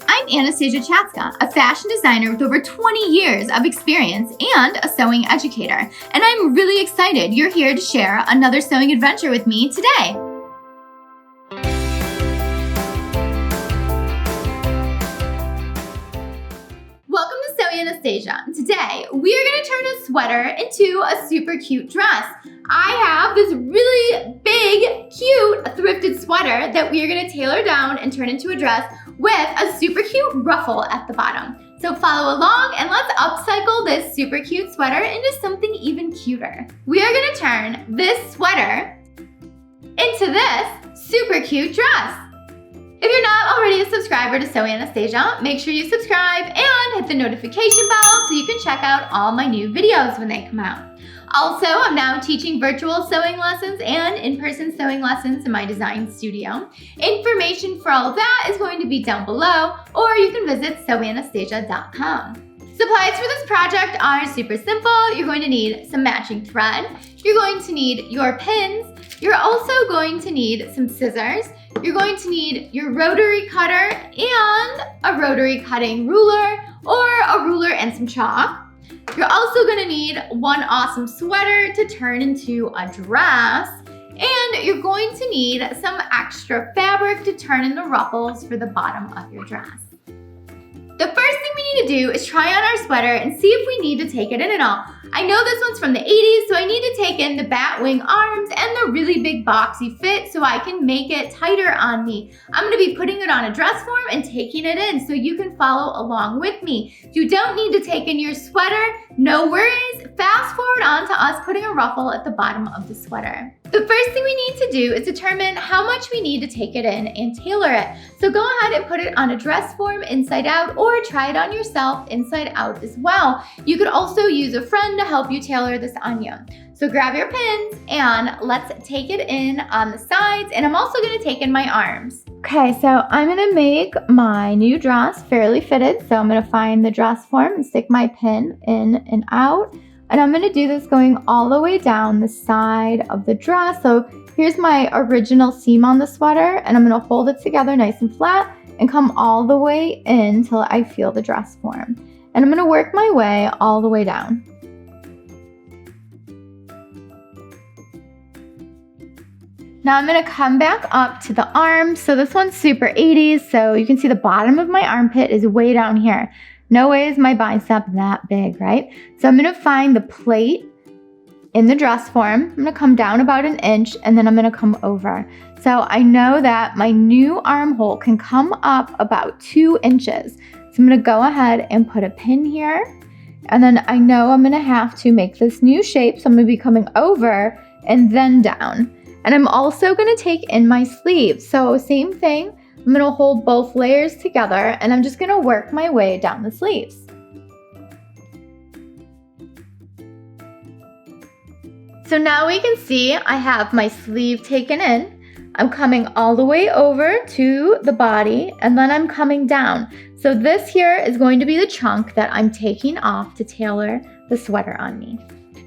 I'm Anastasia Chatzka, a fashion designer with over 20 years of experience and a sewing educator. And I'm really excited you're here to share another sewing adventure with me today. Welcome to Sewing Anastasia. Today, we are going to turn a sweater into a super cute dress. I have this really big, cute, thrifted sweater that we are going to tailor down and turn into a dress with a super cute ruffle at the bottom. So follow along and let's upcycle this super cute sweater into something even cuter. We are going to turn this sweater into this super cute dress. If you're not already a subscriber to Sewing Anastasia, make sure you subscribe and hit the notification bell so you can check out all my new videos when they come out. Also, I'm now teaching virtual sewing lessons and in-person sewing lessons in my design studio. Information for all of that is going to be down below, or you can visit sewinganastasia.com. Supplies for this project are super simple. You're going to need some matching thread. You're going to need your pins. You're also going to need some scissors. You're going to need your rotary cutter and a rotary cutting ruler, or a ruler and some chalk. You're also going to need one awesome sweater to turn into a dress, and you're going to need some extra fabric to turn into ruffles for the bottom of your dress. The first thing we need to do is try on our sweater and see if we need to take it in at all. I know this one's from the 80s, so I need to take in the bat wing arms and the really big boxy fit so I can make it tighter on me. I'm going to be putting it on a dress form and taking it in so you can follow along with me. You don't need to take in your sweater, no worries. Fast forward on to us putting a ruffle at the bottom of the sweater. The first thing we need to do is determine how much we need to take it in and tailor it. So go ahead and put it on a dress form inside out, or try it on yourself inside out as well. You could also use a friend to help you tailor this on you. So grab your pins and let's take it in on the sides, and I'm also going to take in my arms. Okay, so I'm going to make my new dress fairly fitted. So I'm going to find the dress form and stick my pin in and out. And I'm going to do this going all the way down the side of the dress. So here's my original seam on the sweater, and I'm going to hold it together nice and flat and come all the way in till I feel the dress form. And I'm going to work my way all the way down. Now I'm going to come back up to the arm. So this one's super 80s, so you can see the bottom of my armpit is way down here. No way is my bicep that big, right? So I'm going to find the plate in the dress form. I'm going to come down about an inch, and then I'm going to come over. So I know that my new armhole can come up about 2 inches. So I'm going to go ahead and put a pin here. And then I know I'm going to have to make this new shape. So I'm going to be coming over and then down. And I'm also going to take in my sleeves. So same thing. I'm going to hold both layers together, and I'm just going to work my way down the sleeves. So now we can see I have my sleeve taken in. I'm coming all the way over to the body, and then I'm coming down. So this here is going to be the chunk that I'm taking off to tailor the sweater on me.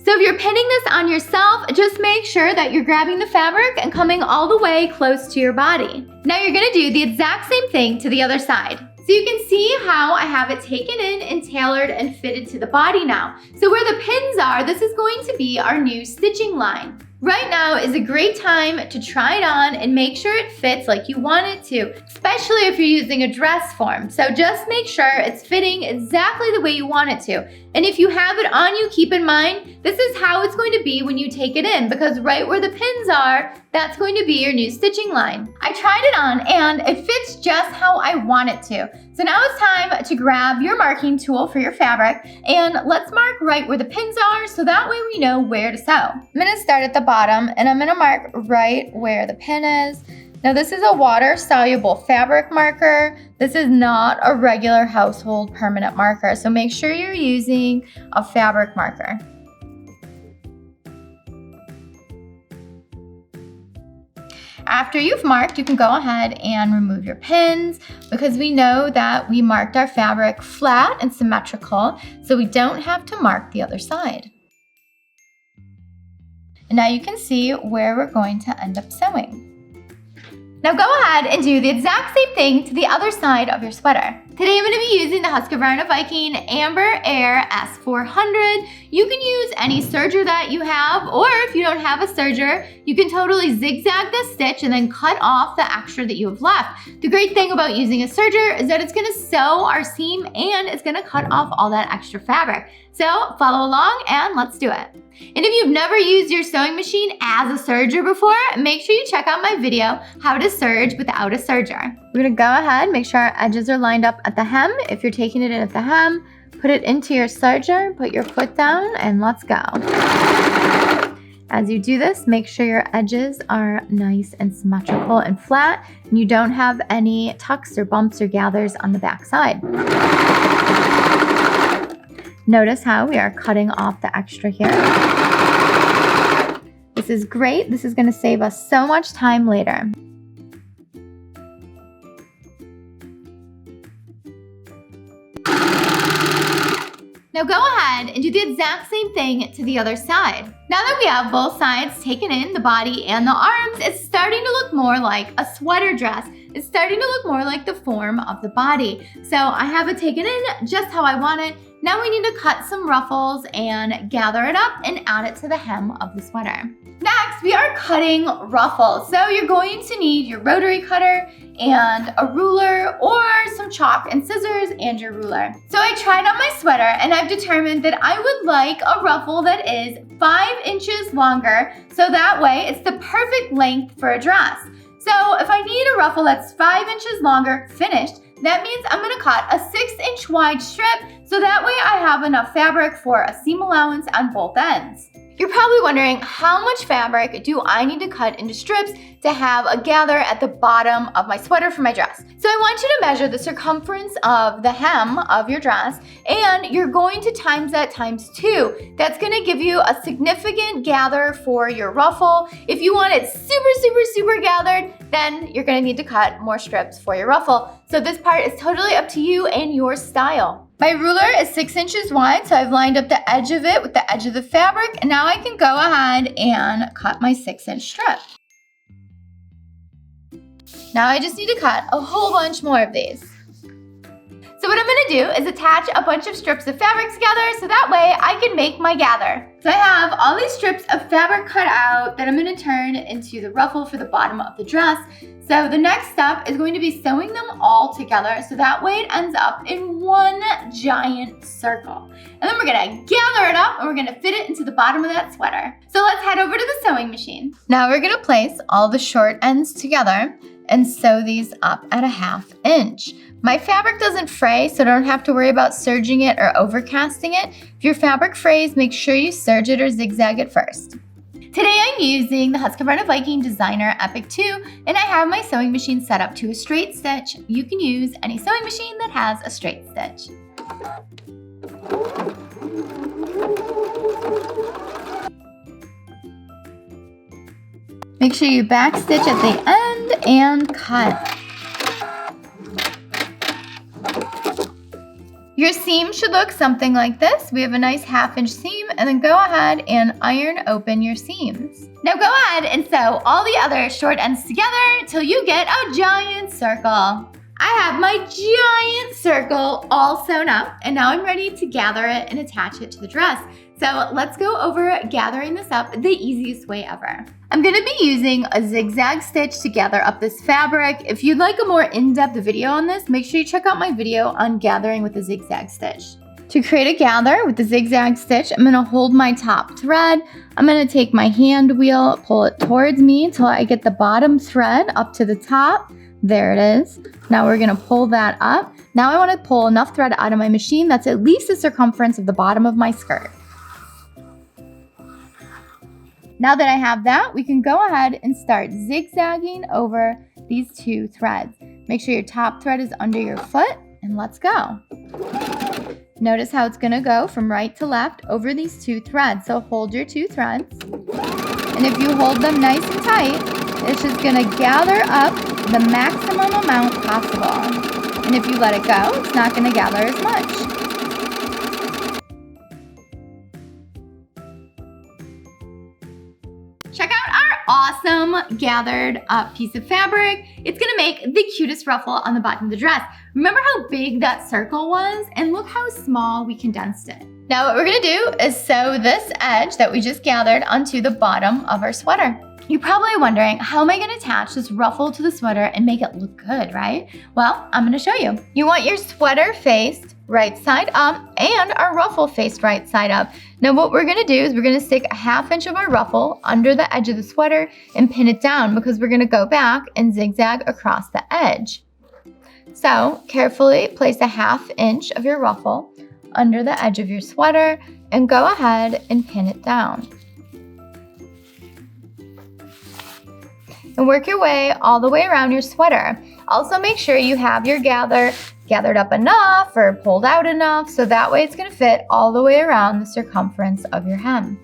So if you're pinning this on yourself, just make sure that you're grabbing the fabric and coming all the way close to your body. Now you're going to do the exact same thing to the other side. So you can see how I have it taken in and tailored and fitted to the body now. So where the pins are, this is going to be our new stitching line. Right now is a great time to try it on and make sure it fits like you want it to, especially if you're using a dress form. So just make sure it's fitting exactly the way you want it to. And if you have it on you, keep in mind, this is how it's going to be when you take it in, because right where the pins are, that's going to be your new stitching line. I tried it on and it fits just how I want it to. So now it's time to grab your marking tool for your fabric, and let's mark right where the pins are so that way we know where to sew. I'm going to start at the bottom, and I'm going to mark right where the pin is. Now this is a water-soluble fabric marker. This is not a regular household permanent marker, so make sure you're using a fabric marker. After you've marked, you can go ahead and remove your pins, because we know that we marked our fabric flat and symmetrical, so we don't have to mark the other side. And now you can see where we're going to end up sewing. Now go ahead and do the exact same thing to the other side of your sweater. Today I'm going to be using the Husqvarna Viking Amber Air S400. You can use any serger that you have, or if you don't have a serger, you can totally zigzag the stitch and then cut off the extra that you have left. The great thing about using a serger is that it's going to sew our seam and it's going to cut off all that extra fabric. So follow along and let's do it. And if you've never used your sewing machine as a serger before, make sure you check out my video, how to serge without a serger. We're gonna go ahead, make sure our edges are lined up at the hem. If you're taking it in at the hem, put it into your serger, put your foot down, and let's go. As you do this, make sure your edges are nice and symmetrical and flat, and you don't have any tucks or bumps or gathers on the back side. Notice how we are cutting off the extra here. This is great. This is going to save us so much time later. Now go ahead and do the exact same thing to the other side. Now that we have both sides taken in, the body and the arms, it's starting to look more like a sweater dress. It's starting to look more like the form of the body. So I have it taken in just how I want it. Now we need to cut some ruffles and gather it up and add it to the hem of the sweater. Next, we are cutting ruffles. So you're going to need your rotary cutter and a ruler or some chalk and scissors and your ruler. So I tried on my sweater and I've determined that I would like a ruffle that is 5 inches longer, so that way it's the perfect length for a dress. So if I need a ruffle that's 5 inches longer finished, that means I'm gonna cut a 6-inch wide strip, so that way I have enough fabric for a seam allowance on both ends. You're probably wondering, how much fabric do I need to cut into strips to have a gather at the bottom of my sweater for my dress? So I want you to measure the circumference of the hem of your dress, and you're going to times that times 2. That's gonna give you a significant gather for your ruffle. If you want it super gathered, then you're gonna need to cut more strips for your ruffle. So this part is totally up to you and your style. My ruler is 6 inches wide, so I've lined up the edge of it with the edge of the fabric, and now I can go ahead and cut my 6-inch strip. Now I just need to cut a whole bunch more of these. So what I'm gonna do is attach a bunch of strips of fabric together so that way I can make my gather. So I have all these strips of fabric cut out that I'm gonna turn into the ruffle for the bottom of the dress. So the next step is going to be sewing them all together so that way it ends up in one giant circle. And then we're gonna gather it up and we're gonna fit it into the bottom of that sweater. So let's head over to the sewing machine. Now we're gonna place all the short ends together and sew these up at a 1/2 inch. My fabric doesn't fray, so don't have to worry about serging it or overcasting it. If your fabric frays, make sure you serge it or zigzag it first. Today I'm using the Husqvarna Viking Designer Epic 2, and I have my sewing machine set up to a straight stitch. You can use any sewing machine that has a straight stitch. Make sure you back stitch at the end and cut. Your seam should look something like this. We have a nice 1/2 inch seam, and then go ahead and iron open your seams. Now go ahead and sew all the other short ends together till you get a giant circle. I have my giant circle all sewn up, and now I'm ready to gather it and attach it to the dress. So let's go over gathering this up the easiest way ever. I'm gonna be using a zigzag stitch to gather up this fabric. If you'd like a more in-depth video on this, make sure you check out my video on gathering with a zigzag stitch. To create a gather with the zigzag stitch, I'm gonna hold my top thread. I'm gonna take my hand wheel, pull it towards me until I get the bottom thread up to the top. There it is. Now we're gonna pull that up. Now I wanna pull enough thread out of my machine that's at least the circumference of the bottom of my skirt. Now that I have that, we can go ahead and start zigzagging over these 2 threads. Make sure your top thread is under your foot, and let's go. Notice how it's gonna go from right to left over these 2 threads. So hold your 2 threads, and if you hold them nice and tight, it's just gonna gather up the maximum amount possible. And if you let it go, it's not gonna gather as much. Check out our awesome gathered up piece of fabric. It's gonna make the cutest ruffle on the bottom of the dress. Remember how big that circle was? And look how small we condensed it. Now what we're gonna do is sew this edge that we just gathered onto the bottom of our sweater. You're probably wondering, how am I gonna attach this ruffle to the sweater and make it look good, right? Well, I'm gonna show you. You want your sweater faced right side up and our ruffle faced right side up. Now what we're gonna do is we're gonna stick a 1/2 inch of our ruffle under the edge of the sweater and pin it down because we're gonna go back and zigzag across the edge. So carefully place a 1/2 inch of your ruffle under the edge of your sweater and go ahead and pin it down. And work your way all the way around your sweater. Also make sure you have your gathered up enough or pulled out enough so that way it's gonna fit all the way around the circumference of your hem.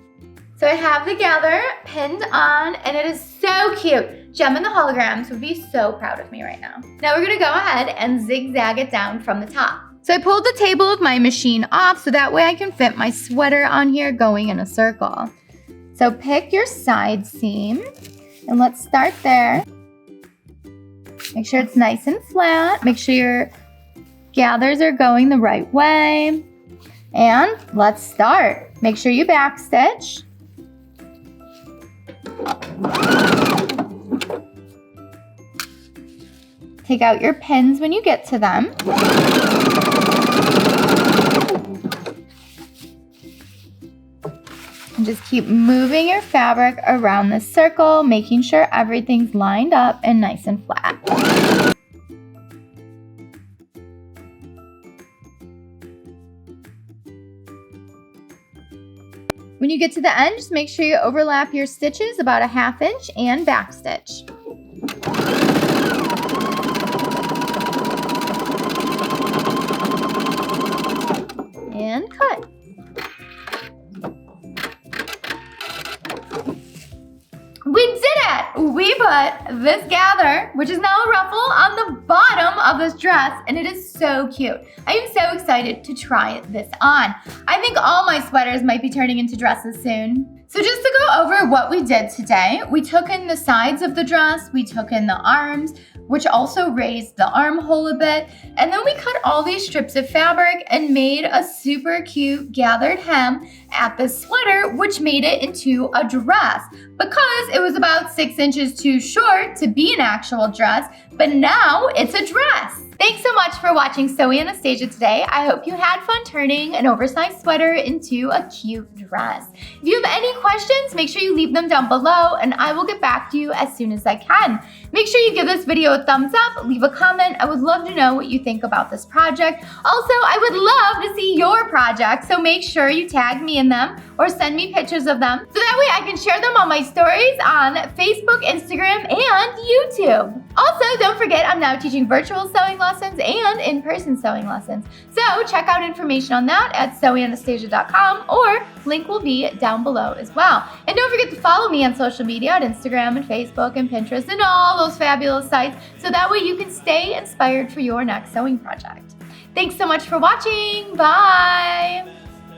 So I have the gather pinned on and it is so cute. Gem and the holograms would be so proud of me right now. Now we're gonna go ahead and zigzag it down from the top. So I pulled the table of my machine off so that way I can fit my sweater on here going in a circle. So pick your side seam and let's start there. Make sure it's nice and flat. Make sure your gathers are going the right way. And let's start. Make sure you backstitch. Take out your pins when you get to them. And just keep moving your fabric around the circle, making sure everything's lined up and nice and flat. When you get to the end, just make sure you overlap your stitches about a 1/2 inch and backstitch. And cut. We did it! We put this gather, which is now a ruffle, on the bottom of this dress, and it is so cute. I am so excited to try this on. I think all my sweaters might be turning into dresses soon. So just to go over what we did today, we took in the sides of the dress, we took in the arms, which also raised the armhole a bit, and then we cut all these strips of fabric and made a super cute gathered hem at the sweater, which made it into a dress because it was about 6 inches too short to be an actual dress, but now it's a dress. Thanks so much for watching Sew Anastasia today. I hope you had fun turning an oversized sweater into a cute dress. If you have any questions, make sure you leave them down below and I will get back to you as soon as I can. Make sure you give this video a thumbs up, leave a comment. I would love to know what you think about this project. Also, I would love to see your projects, so make sure you tag me in them or send me pictures of them so that way I can share them on my stories on Facebook, Instagram, and YouTube. Also, don't forget I'm now teaching virtual sewing lessons and in-person sewing lessons. So check out information on that at sewanastasia.com or link will be down below as well. And don't forget to follow me on social media at Instagram and Facebook and Pinterest and all those fabulous sites so that way you can stay inspired for your next sewing project. Thanks so much for watching. Bye.